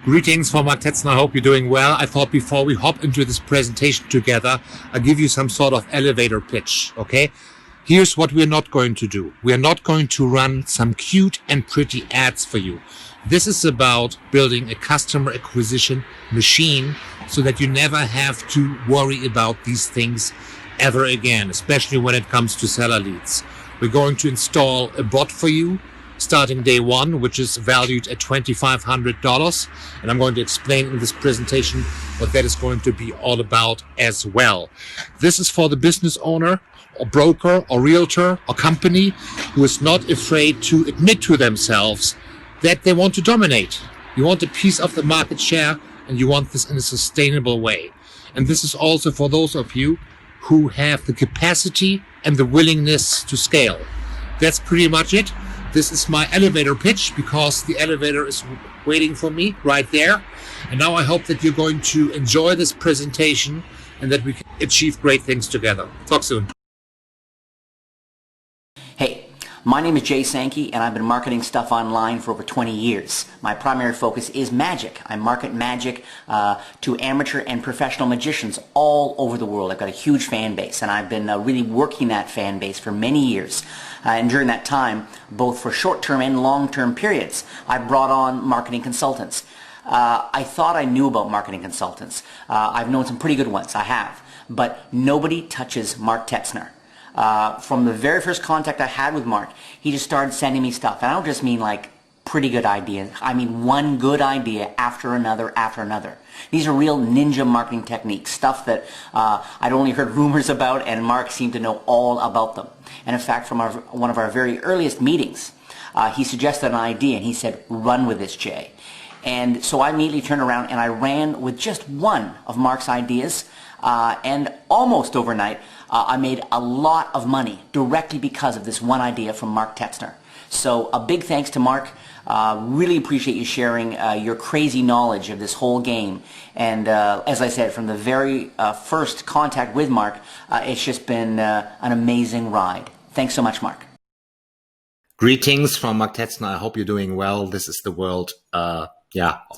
Greetings from Mark Tetzner. I hope you're doing well. I thought before we hop into this presentation together, I'll give you some sort of elevator pitch, okay? Here's what we're not going to do. We are not going to run some cute and pretty ads for you. This is about building a customer acquisition machine so that you never have to worry about these things ever again, especially when it comes to seller leads. We're going to install a bot for you starting day one, which is valued at $2,500. And I'm going to explain in this presentation what that is going to be all about as well. This is for the business owner or broker or realtor or company who is not afraid to admit to themselves that they want to dominate. You want a piece of the market share and you want this in a sustainable way. And this is also for those of you who have the capacity and the willingness to scale. That's pretty much it. This is my elevator pitch because the elevator is waiting for me right there. And now I hope that you're going to enjoy this presentation and that we can achieve great things together. Talk soon. Hey, my name is Jay Sankey and I've been marketing stuff online for over 20 years. My primary focus is magic. I market magic to amateur and professional magicians all over the world. I've got a huge fan base and I've been really working that fan base for many years. And during that time, both for short-term and long-term periods, I brought on marketing consultants. I thought I knew about marketing consultants. I've known some pretty good ones, I have. But nobody touches Mark Tetzner. From the very first contact I had with Mark, he just started sending me stuff. And I don't just mean like pretty good ideas. I mean one good idea after another after another. These are real ninja marketing techniques, stuff that I'd only heard rumors about, and Mark seemed to know all about them. And in fact, from one of our very earliest meetings, he suggested an idea, and he said, "Run with this, Jay." And so I immediately turned around and I ran with just one of Mark's ideas, and almost overnight, I made a lot of money directly because of this one idea from Mark Tetzner. So a big thanks to Mark. Really appreciate you sharing your crazy knowledge of this whole game. And as I said, from the very first contact with Mark, it's just been an amazing ride. Thanks so much, Mark. Greetings from Mark Tetzner. I hope you're doing well. This is the world of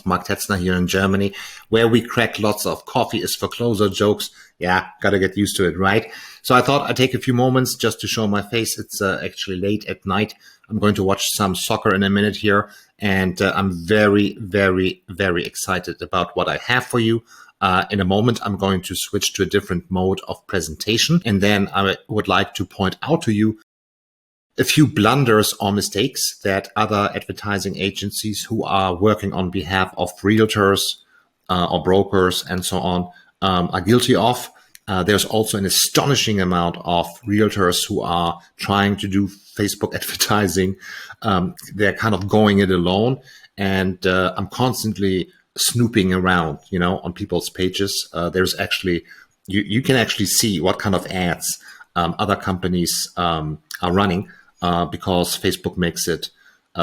Mark Tetzner here in Germany, where we crack lots of coffee is for closer jokes. Yeah, gotta get used to it, right? So I thought I'd take a few moments just to show my face. It's actually late at night. I'm going to watch some soccer in a minute here, and I'm very, very, very excited about what I have for you. In a moment, I'm going to switch to a different mode of presentation, and then I would like to point out to you a few blunders or mistakes that other advertising agencies who are working on behalf of realtors or brokers and so on are guilty of. There's also an astonishing amount of realtors who are trying to do Facebook advertising. They're kind of going it alone. And I'm constantly snooping around, on people's pages. There's actually, you can actually see what kind of ads other companies are running because Facebook makes it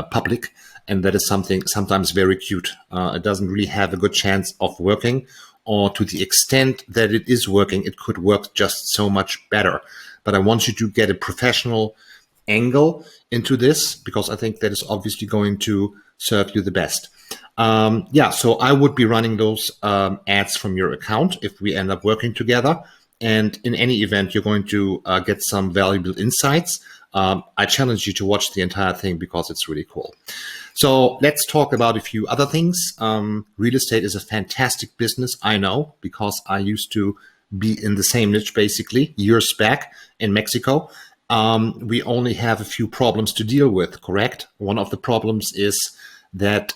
public. And that is something sometimes very cute. It doesn't really have a good chance of working, or to the extent that it is working, it could work just so much better. But I want you to get a professional angle into this because I think that is obviously going to serve you the best. So I would be running those ads from your account if we end up working together. And in any event, you're going to get some valuable insights. I challenge you to watch the entire thing because it's really cool. So let's talk about a few other things. Real estate is a fantastic business, I know, because I used to be in the same niche basically years back in Mexico. We only have a few problems to deal with, correct? One of the problems is that,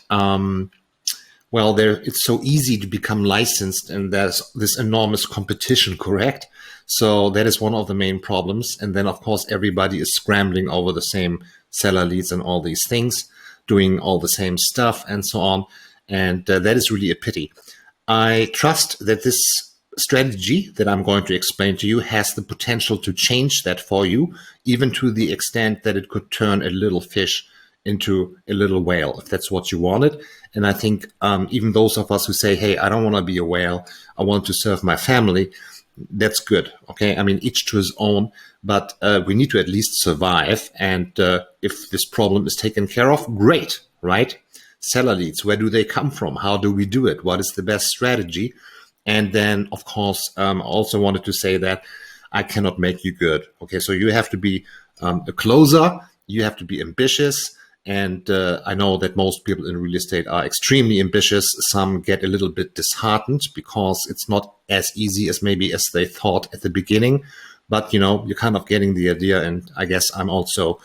it's so easy to become licensed and there's this enormous competition, correct? So that is one of the main problems. And then, of course, everybody is scrambling over the same seller leads and all these things, doing all the same stuff and so on. And that is really a pity. I trust that this strategy that I'm going to explain to you has the potential to change that for you, even to the extent that it could turn a little fish into a little whale, if that's what you wanted. And I think even those of us who say, hey, I don't want to be a whale, I want to serve my family, that's good. Okay. I mean, each to his own, but we need to at least survive. And if this problem is taken care of, great. Right. seller leads? Where do they come from? How do we do it? What is the best strategy? And then, of course, I also wanted to say that I cannot make you good. Okay, so you have to be a closer. You have to be ambitious. And I know that most people in real estate are extremely ambitious. Some get a little bit disheartened because it's not as easy as maybe as they thought at the beginning. But, you're kind of getting the idea. And I guess I'm also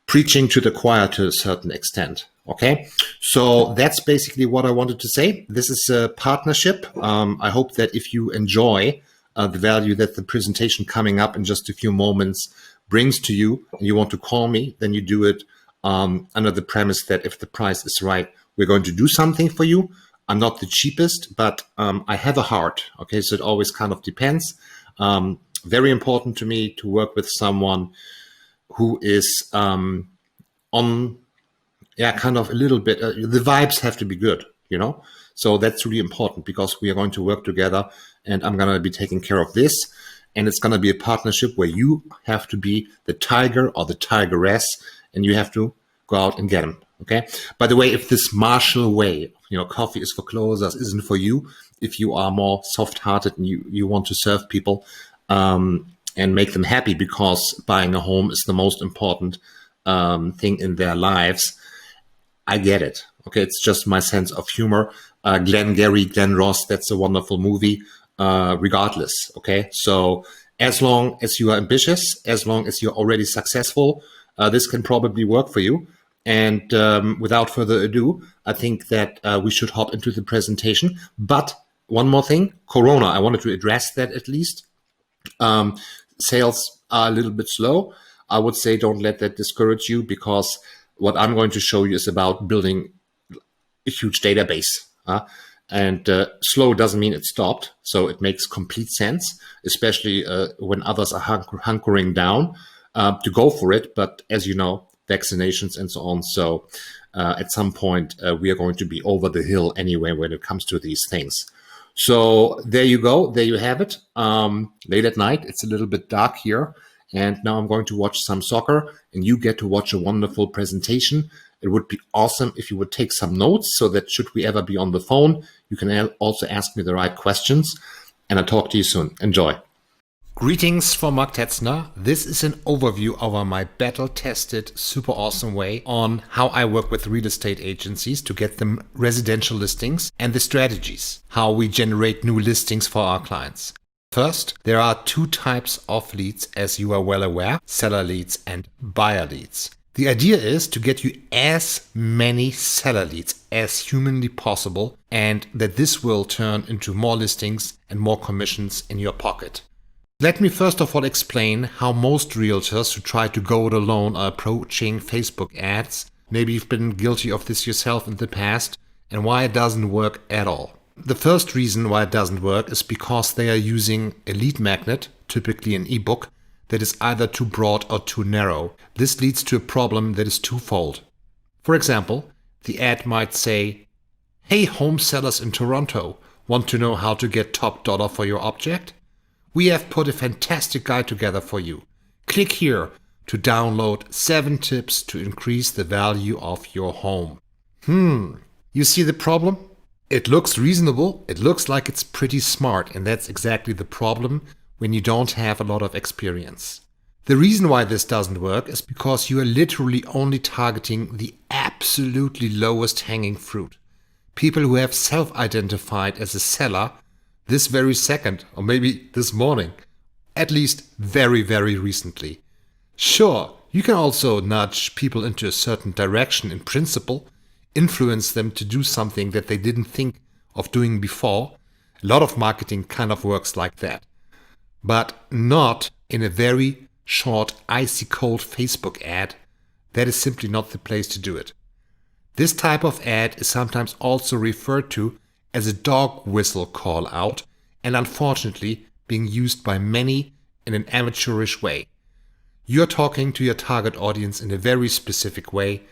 preaching to the choir to a certain extent. Okay, so that's basically what I wanted to say. This is a partnership. I hope that if you enjoy the value that the presentation coming up in just a few moments brings to you, and you want to call me, then you do it under the premise that if the price is right, we're going to do something for you. I'm not the cheapest, but I have a heart. Okay, so it always kind of depends. Very important to me to work with someone who is on, kind of a little bit, the vibes have to be good, So that's really important because we are going to work together and I'm going to be taking care of this. And it's going to be a partnership where you have to be the tiger or the tigeress and you have to go out and get them. Okay. By the way, if this martial way, coffee is for closers isn't for you, if you are more soft-hearted and you want to serve people and make them happy because buying a home is the most important thing in their lives, I get it. Okay, it's just my sense of humor. Glenn Ross, that's a wonderful movie, regardless. Okay, so as long as you are ambitious, as long as you're already successful, this can probably work for you. And without further ado, I think that we should hop into the presentation. But one more thing, Corona, I wanted to address that at least. Sales are a little bit slow. I would say don't let that discourage you because what I'm going to show you is about building a huge database. And slow doesn't mean it stopped. So it makes complete sense, especially when others are hunkering down to go for it. But as you know, vaccinations and so on. So at some point, we are going to be over the hill anyway when it comes to these things. So there you go. There you have it. Late at night, it's a little bit dark here. And now I'm going to watch some soccer and you get to watch a wonderful presentation. It would be awesome if you would take some notes so that should we ever be on the phone, you can also ask me the right questions. And I'll talk to you soon. Enjoy. Greetings from Mark Tetzner. This is an overview of my battle-tested, super awesome way on how I work with real estate agencies to get them residential listings and the strategies, how we generate new listings for our clients. First, there are two types of leads, as you are well aware, seller leads and buyer leads. The idea is to get you as many seller leads as humanly possible and that this will turn into more listings and more commissions in your pocket. Let me first of all explain how most realtors who try to go it alone are approaching Facebook ads. Maybe you've been guilty of this yourself in the past and why it doesn't work at all. The first reason why it doesn't work is because they are using a lead magnet, typically an ebook, that is either too broad or too narrow. This leads to a problem that is twofold. For example, the ad might say, "Hey home sellers in Toronto, want to know how to get top dollar for your object? We have put a fantastic guide together for you. Click here to download 7 tips to increase the value of your home." You see the problem? It looks reasonable, it looks like it's pretty smart, and that's exactly the problem when you don't have a lot of experience. The reason why this doesn't work is because you are literally only targeting the absolutely lowest hanging fruit. People who have self-identified as a seller this very second, or maybe this morning, at least very, very recently. Sure, you can also nudge people into a certain direction in principle, influence them to do something that they didn't think of doing before. A lot of marketing kind of works like that, but not in a very short, icy cold Facebook ad. That is simply not the place to do it. This type of ad is sometimes also referred to as a dog whistle call out and unfortunately being used by many in an amateurish way. You're talking to your target audience in a very specific way,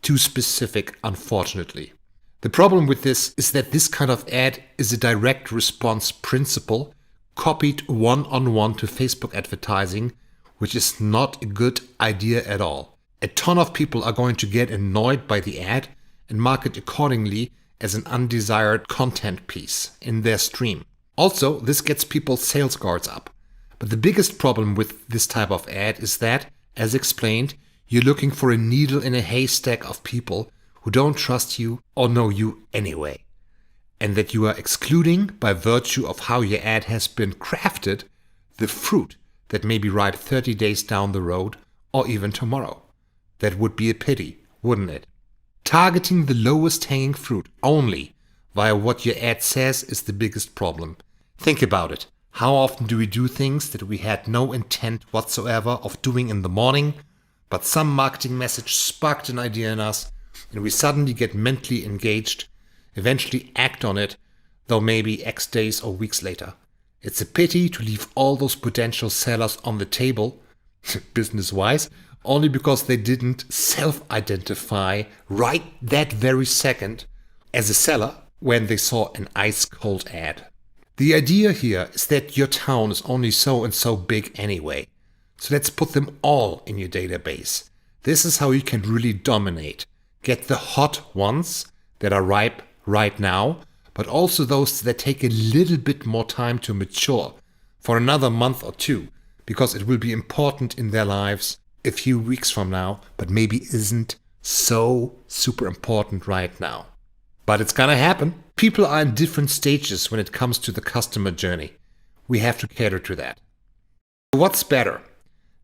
too specific, unfortunately. The problem with this is that this kind of ad is a direct response principle copied one-on-one to Facebook advertising, which is not a good idea at all. A ton of people are going to get annoyed by the ad and mark it accordingly as an undesired content piece in their stream. Also, this gets people's sales guards up. But the biggest problem with this type of ad is that, as explained, you're looking for a needle in a haystack of people who don't trust you or know you anyway. And that you are excluding, by virtue of how your ad has been crafted, the fruit that may be ripe 30 days down the road or even tomorrow. That would be a pity, wouldn't it? Targeting the lowest hanging fruit only via what your ad says is the biggest problem. Think about it. How often do we do things that we had no intent whatsoever of doing in the morning, but some marketing message sparked an idea in us, and we suddenly get mentally engaged, eventually act on it, though maybe X days or weeks later. It's a pity to leave all those potential sellers on the table, business-wise, only because they didn't self-identify right that very second as a seller when they saw an ice-cold ad. The idea here is that your town is only so and so big anyway, so let's put them all in your database. This is how you can really dominate. Get the hot ones that are ripe right now, but also those that take a little bit more time to mature for another month or two, because it will be important in their lives a few weeks from now, but maybe isn't so super important right now. But it's gonna happen. People are in different stages when it comes to the customer journey. We have to cater to that. What's better?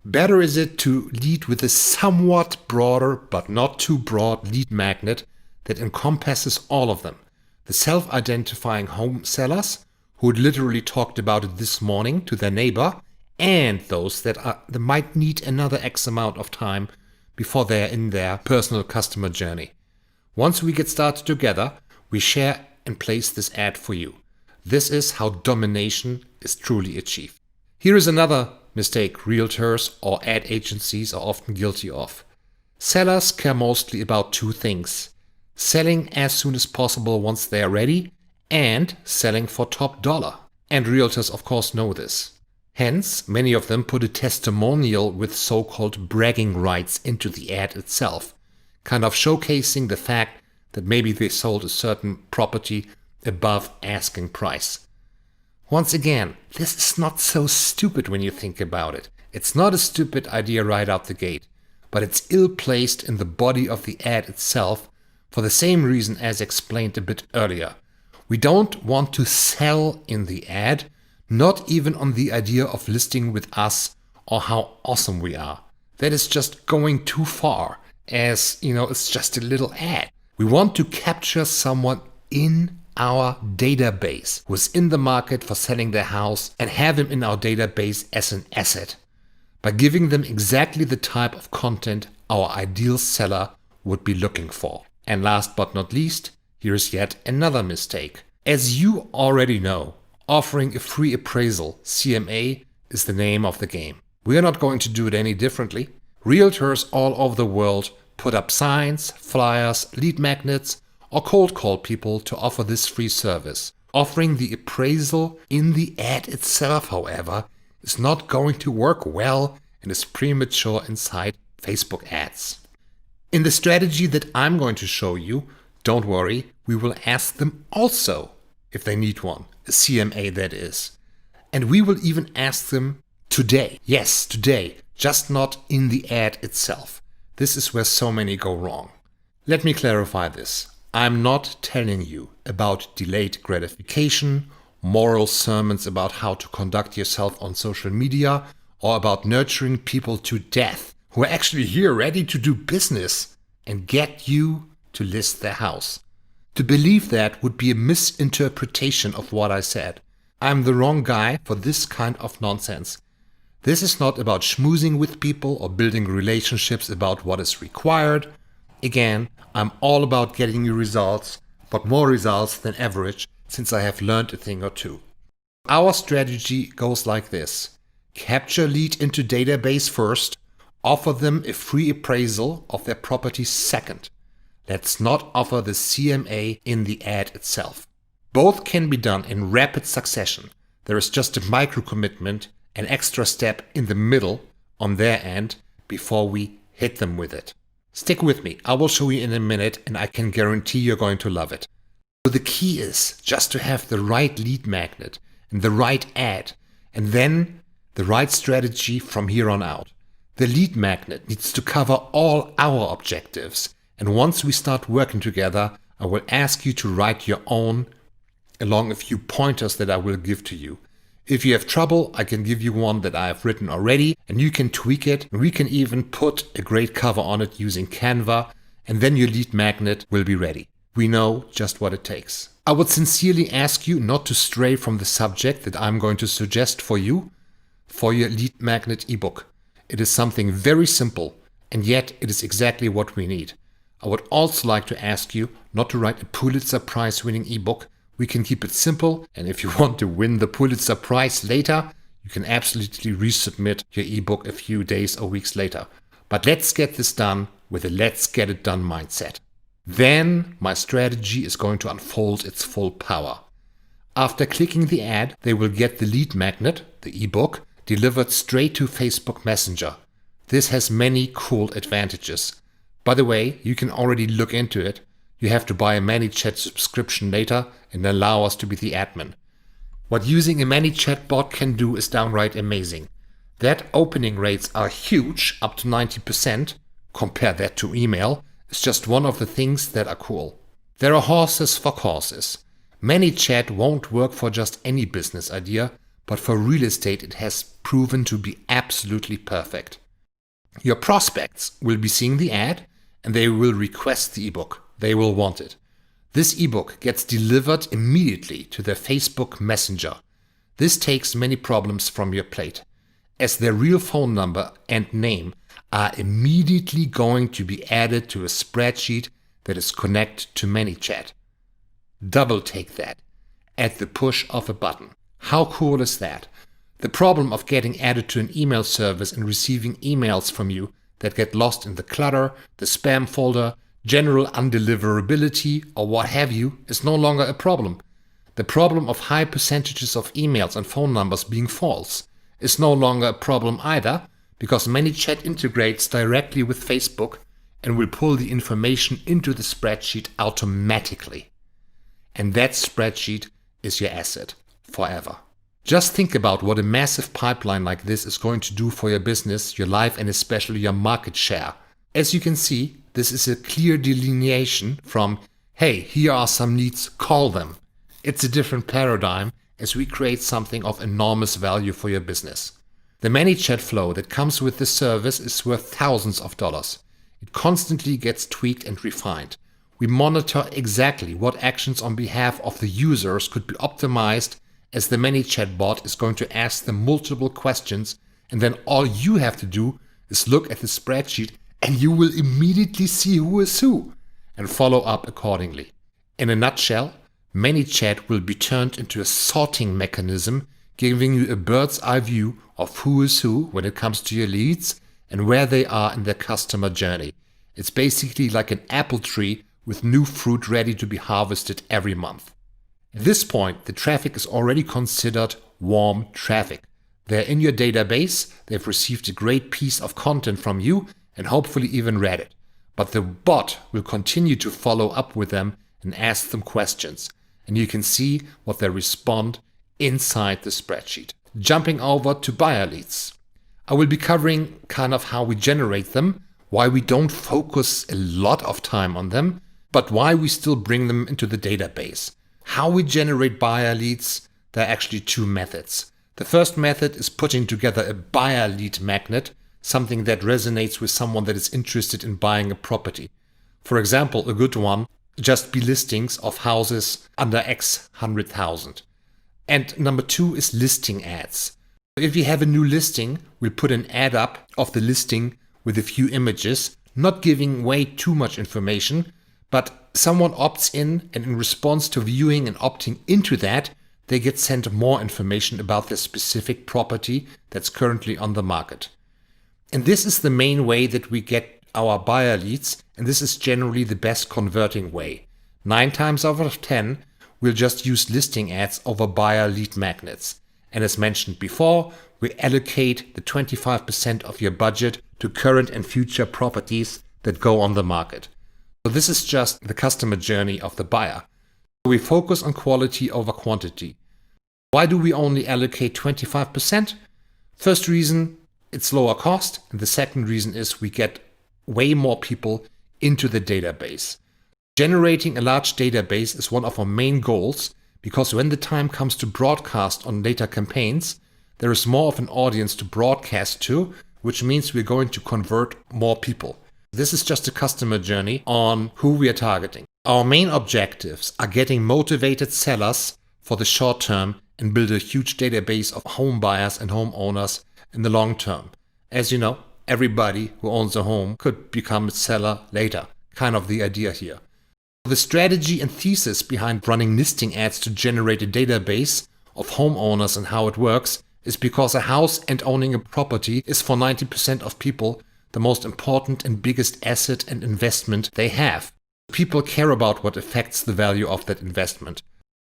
Better is it to lead with a somewhat broader, but not too broad lead magnet that encompasses all of them. The self-identifying home sellers who had literally talked about it this morning to their neighbor, and those that might need another X amount of time before they're in their personal customer journey. Once we get started together, we share and place this ad for you. This is how domination is truly achieved. Here is another mistake realtors or ad agencies are often guilty of. Sellers care mostly about two things: selling as soon as possible once they are ready, and selling for top dollar. And realtors of course know this. Hence, many of them put a testimonial with so-called bragging rights into the ad itself, kind of showcasing the fact that maybe they sold a certain property above asking price. Once again, this is not so stupid when you think about it. It's not a stupid idea right out the gate, but it's ill-placed in the body of the ad itself for the same reason as explained a bit earlier. We don't want to sell in the ad, not even on the idea of listing with us or how awesome we are. That is just going too far, as, it's just a little ad. We want to capture someone in our database who is in the market for selling their house and have him in our database as an asset by giving them exactly the type of content our ideal seller would be looking for. And last but not least, here's yet another mistake. As you already know, offering a free appraisal, CMA, is the name of the game. We are not going to do it any differently. Realtors all over the world put up signs, flyers, lead magnets, or cold call people to offer this free service. Offering the appraisal in the ad itself, however, is not going to work well and is premature inside Facebook ads. In the strategy that I'm going to show you, don't worry, we will ask them also if they need one, a CMA that is. And we will even ask them today. Yes, today, just not in the ad itself. This is where so many go wrong. Let me clarify this. I'm not telling you about delayed gratification, moral sermons about how to conduct yourself on social media, or about nurturing people to death who are actually here ready to do business and get you to list their house. To believe that would be a misinterpretation of what I said. I'm the wrong guy for this kind of nonsense. This is not about schmoozing with people or building relationships about what is required. Again, I'm all about getting you results, but more results than average, since I have learned a thing or two. Our strategy goes like this. Capture lead into database first, offer them a free appraisal of their property second. Let's not offer the CMA in the ad itself. Both can be done in rapid succession. There is just a micro commitment, an extra step in the middle on their end before we hit them with it. Stick with me, I will show you in a minute and I can guarantee you're going to love it. So the key is just to have the right lead magnet and the right ad and then the right strategy from here on out. The lead magnet needs to cover all our objectives, and once we start working together, I will ask you to write your own along a few pointers that I will give to you. If you have trouble, I can give you one that I have written already and you can tweak it, and we can even put a great cover on it using Canva, and then your lead magnet will be ready. We know just what it takes. I would sincerely ask you not to stray from the subject that I'm going to suggest for you for your lead magnet ebook. It is something very simple, and yet it is exactly what we need. I would also like to ask you not to write a Pulitzer Prize winning ebook. We can keep it simple, and if you want to win the Pulitzer Prize later, you can absolutely resubmit your ebook a few days or weeks later. But let's get this done with a let's get it done mindset. Then my strategy is going to unfold its full power. After clicking the ad, they will get the lead magnet, the ebook, delivered straight to Facebook Messenger. This has many cool advantages. By the way, you can already look into it. You have to buy a ManyChat subscription later and allow us to be the admin. What using a ManyChat bot can do is downright amazing. That opening rates are huge, up to 90%. Compare that to email. It's just one of the things that are cool. There are horses for courses. ManyChat won't work for just any business idea, but for real estate it has proven to be absolutely perfect. Your prospects will be seeing the ad and they will request the ebook. They will want it. This ebook gets delivered immediately to their Facebook Messenger. This takes many problems from your plate, as their real phone number and name are immediately going to be added to a spreadsheet that is connected to ManyChat. Double take that at the push of a button. How cool is that? The problem of getting added to an email service and receiving emails from you that get lost in the clutter, the spam folder, general undeliverability, or what have you is no longer a problem. The problem of high percentages of emails and phone numbers being false is no longer a problem either, because ManyChat integrates directly with Facebook and will pull the information into the spreadsheet automatically. And that spreadsheet is your asset forever. Just think about what a massive pipeline like this is going to do for your business, your life, and especially your market share. As you can see, this is a clear delineation from, hey, here are some leads, call them. It's a different paradigm as we create something of enormous value for your business. The ManyChat flow that comes with this service is worth thousands of dollars. It constantly gets tweaked and refined. We monitor exactly what actions on behalf of the users could be optimized, as the ManyChat bot is going to ask them multiple questions, and then all you have to do is look at the spreadsheet and you will immediately see who is who and follow up accordingly. In a nutshell, ManyChat will be turned into a sorting mechanism, giving you a bird's eye view of who is who when it comes to your leads and where they are in their customer journey. It's basically like an apple tree with new fruit ready to be harvested every month. At this point, the traffic is already considered warm traffic. They're in your database, they've received a great piece of content from you and hopefully even read it. But the bot will continue to follow up with them and ask them questions, and you can see what they respond inside the spreadsheet. Jumping over to buyer leads. I will be covering kind of how we generate them, why we don't focus a lot of time on them, but why we still bring them into the database. How we generate buyer leads, there are actually two methods. The first method is putting together a buyer lead magnet, something that resonates with someone that is interested in buying a property. For example, a good one, just be listings of houses under X 100,000. And number two is listing ads. If you have a new listing, we'll put an ad up of the listing with a few images, not giving way too much information, but someone opts in, and in response to viewing and opting into that, they get sent more information about the specific property that's currently on the market. And this is the main way that we get our buyer leads, and this is generally the best converting way. 9 times out of 10, we'll just use listing ads over buyer lead magnets. And as mentioned before, we allocate the 25% of your budget to current and future properties that go on the market. So this is just the customer journey of the buyer. We focus on quality over quantity. Why do we only allocate 25%? First reason, it's lower cost. And the second reason is we get way more people into the database. Generating a large database is one of our main goals because when the time comes to broadcast on later campaigns, there is more of an audience to broadcast to, which means we're going to convert more people. This is just a customer journey on who we are targeting. Our main objectives are getting motivated sellers for the short term and build a huge database of home buyers and homeowners in the long term. As you know, everybody who owns a home could become a seller later. Kind of the idea here. The strategy and thesis behind running listing ads to generate a database of homeowners and how it works is because a house and owning a property is for 90% of people the most important and biggest asset and investment they have. People care about what affects the value of that investment.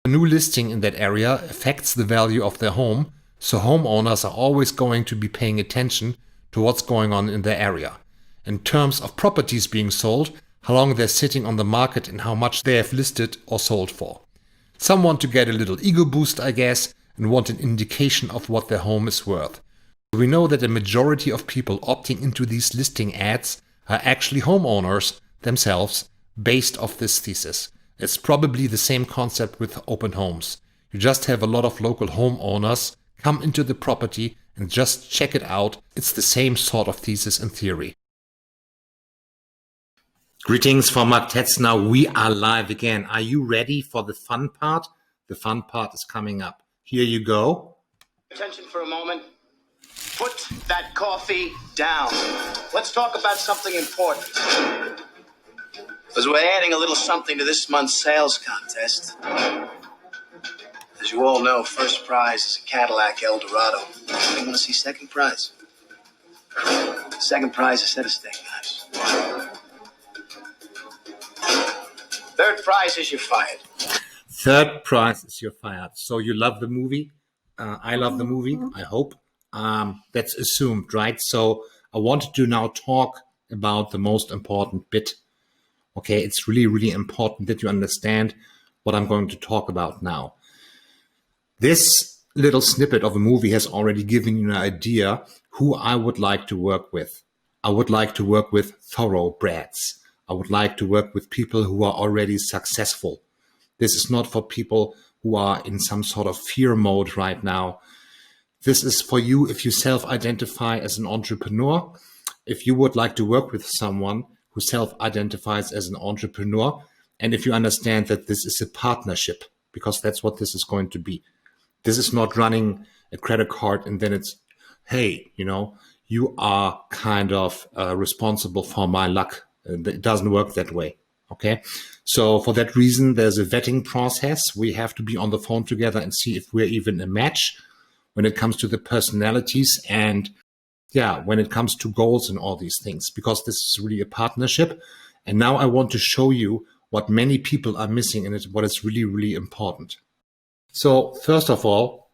A new listing in that area affects the value of their home, so homeowners are always going to be paying attention to what's going on in their area. In terms of properties being sold, how long they're sitting on the market and how much they have listed or sold for. Some want to get a little ego boost, I guess, and want an indication of what their home is worth. We know that a majority of people opting into these listing ads are actually homeowners themselves based off this thesis. It's probably the same concept with open homes. You just have a lot of local homeowners come into the property and just check it out. It's the same sort of thesis in theory. Greetings from Mark Tetzner. We are live again. Are you ready for the fun part? The fun part is coming up. Here you go. Attention for a moment. Put that coffee down. Let's talk about something important. Because we're adding a little something to this month's sales contest. As you all know, first prize is a Cadillac Eldorado. You want to see second prize? Second prize is a set of steak knives. Third prize is you're fired. Third prize is you're fired. So you love the movie. I love the movie, I hope. That's assumed, right? So I wanted to now talk about the most important bit. Okay, it's really, really important that you understand what I'm going to talk about now. This little snippet of a movie has already given you an idea who I would like to work with. I would like to work with thoroughbreds. I would like to work with people who are already successful. This is not for people who are in some sort of fear mode right now. This is for you if you self-identify as an entrepreneur. If you would like to work with someone who self-identifies as an entrepreneur, and if you understand that this is a partnership, because that's what this is going to be. This is not running a credit card and then it's, hey, you are kind of responsible for my luck. It doesn't work that way. Okay. So for that reason, there's a vetting process. We have to be on the phone together and see if we're even a match when it comes to the personalities and when it comes to goals and all these things, because this is really a partnership. And now I want to show you what many people are missing and what is really, really important. So first of all,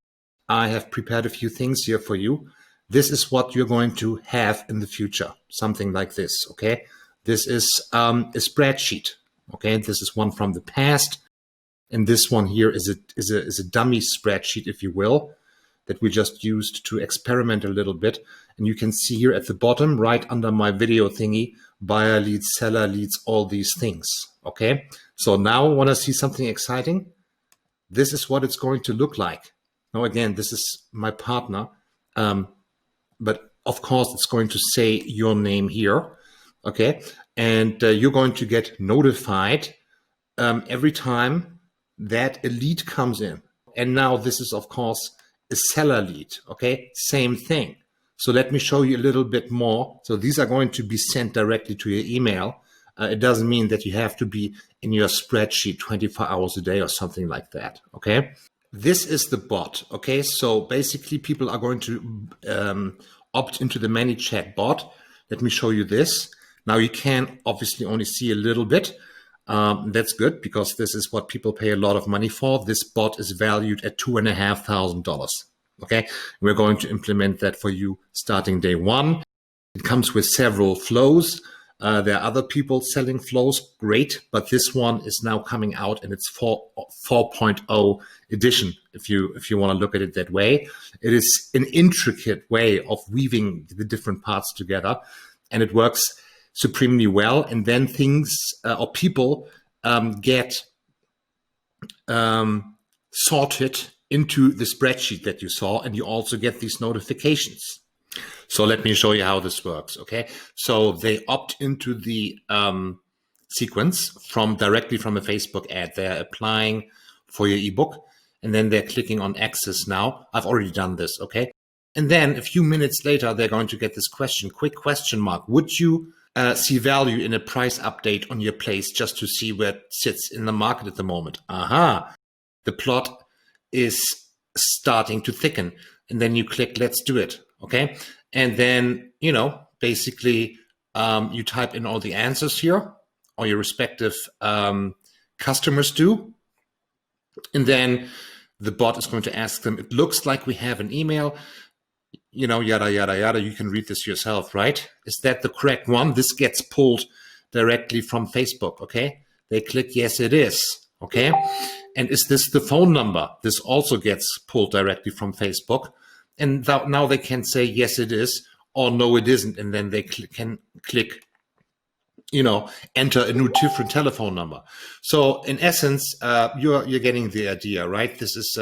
I have prepared a few things here for you. This is what you're going to have in the future, something like this. Okay. This is a spreadsheet. Okay, this is one from the past, and this one here is a dummy spreadsheet, if you will, that we just used to experiment a little bit. And you can see here at the bottom, right under my video thingy, buyer leads, seller leads, all these things. Okay, so now want to see something exciting? This is what it's going to look like. Now again, this is my partner, but of course it's going to say your name here. Okay, and you're going to get notified every time that a lead comes in. And now this is, of course, a seller lead. Okay, same thing. So let me show you a little bit more. So these are going to be sent directly to your email. It doesn't mean that you have to be in your spreadsheet 24 hours a day or something like that. Okay, this is the bot. Okay, so basically people are going to opt into the ManyChat bot. Let me show you this. Now you can obviously only see a little bit. That's good because this is what people pay a lot of money for. This bot is valued at $2,500. Okay, we're going to implement that for you starting day one. It comes with several flows. There are other people selling flows, great, but this one is now coming out and it's 4.0 edition. If you want to look at it that way, it is an intricate way of weaving the different parts together, and it works supremely well. And then things or people get sorted into the spreadsheet that you saw, and you also get these notifications. So let me show you how this works, okay? So they opt into the sequence directly from a Facebook ad. They're applying for your ebook, and then they're clicking on access now. I've already done this, okay? And then a few minutes later, they're going to get this question, quick question mark. Would you see value in a price update on your place just to see where it sits in the market at the moment? Aha, the plot is starting to thicken. And then you click, let's do it, okay? And then, basically you type in all the answers here, or your respective customers do. And then the bot is going to ask them, it looks like we have an email, yada, yada, yada. You can read this yourself, right? Is that the correct one? This gets pulled directly from Facebook, okay? They click, yes, it is, okay? And is this the phone number? This also gets pulled directly from Facebook. And now they can say, yes, it is, or no, it isn't. And then they can click, enter a new different telephone number. So in essence, you're getting the idea, right? This is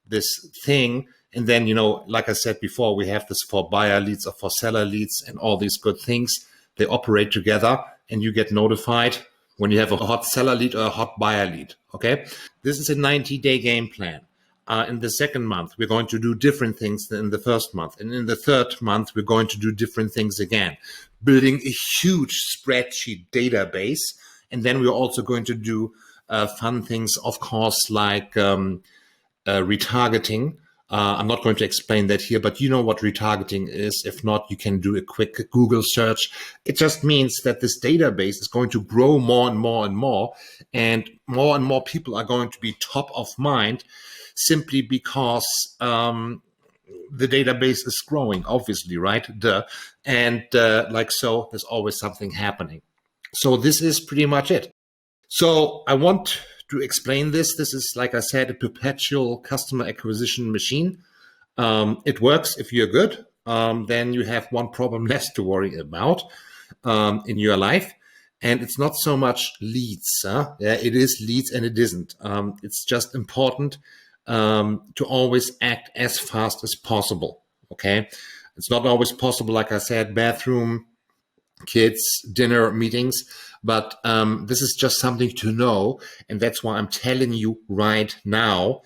this thing. And then, like I said before, we have this for buyer leads or for seller leads and all these good things. They operate together, and you get notified when you have a hot seller lead or a hot buyer lead, okay? This is a 90-day game plan. In the second month, we're going to do different things than in the first month. And in the third month, we're going to do different things again, building a huge spreadsheet database. And then we're also going to do fun things, of course, like retargeting. I'm not going to explain that here, but you know what retargeting is. If not, you can do a quick Google search. It just means that this database is going to grow more and more and more more people are going to be top of mind, simply because the database is growing, obviously, right? And like so, there's always something happening. So this is pretty much it. So I want to explain this. This is, like I said, a perpetual customer acquisition machine. It works if you're good. Then you have one problem less to worry about in your life. And it's not so much leads. Yeah, it is leads and it isn't. It's just important to always act as fast as possible, okay? It's not always possible, like I said, bathroom, kids, dinner, meetings, but this is just something to know, and that's why I'm telling you right now,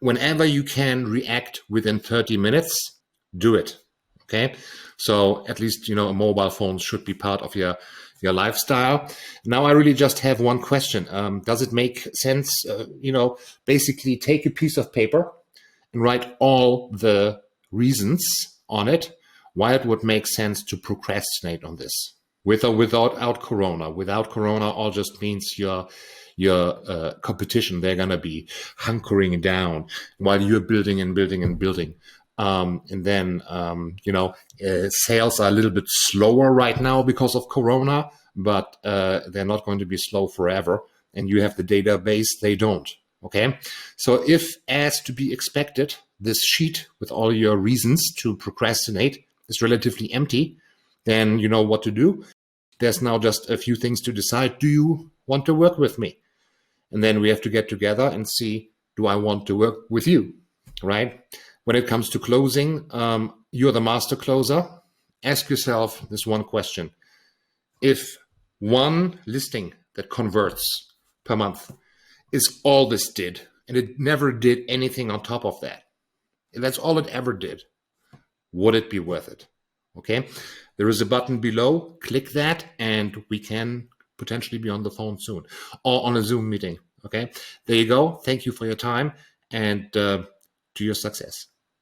whenever you can react within 30 minutes, do it, okay? So at least, a mobile phone should be part of your lifestyle. Now I really just have one question. Does it make sense, basically take a piece of paper and write all the reasons on it, why it would make sense to procrastinate on this with or without Corona. Without Corona, all just means your competition, they're going to be hunkering down while you're building and building and building. And then, sales are a little bit slower right now because of Corona, but they're not going to be slow forever. And you have the database, they don't. Okay. So if, as to be expected, this sheet with all your reasons to procrastinate is relatively empty, then you know what to do. There's now just a few things to decide. Do you want to work with me? And then we have to get together and see, do I want to work with you, right? When it comes to closing, you're the master closer. Ask yourself this one question. If one listing that converts per month is all this did, and it never did anything on top of that, and that's all it ever did, would it be worth it? Okay, there is a button below. Click that, and we can potentially be on the phone soon or on a Zoom meeting. Okay, there you go. Thank you for your time, and to your success.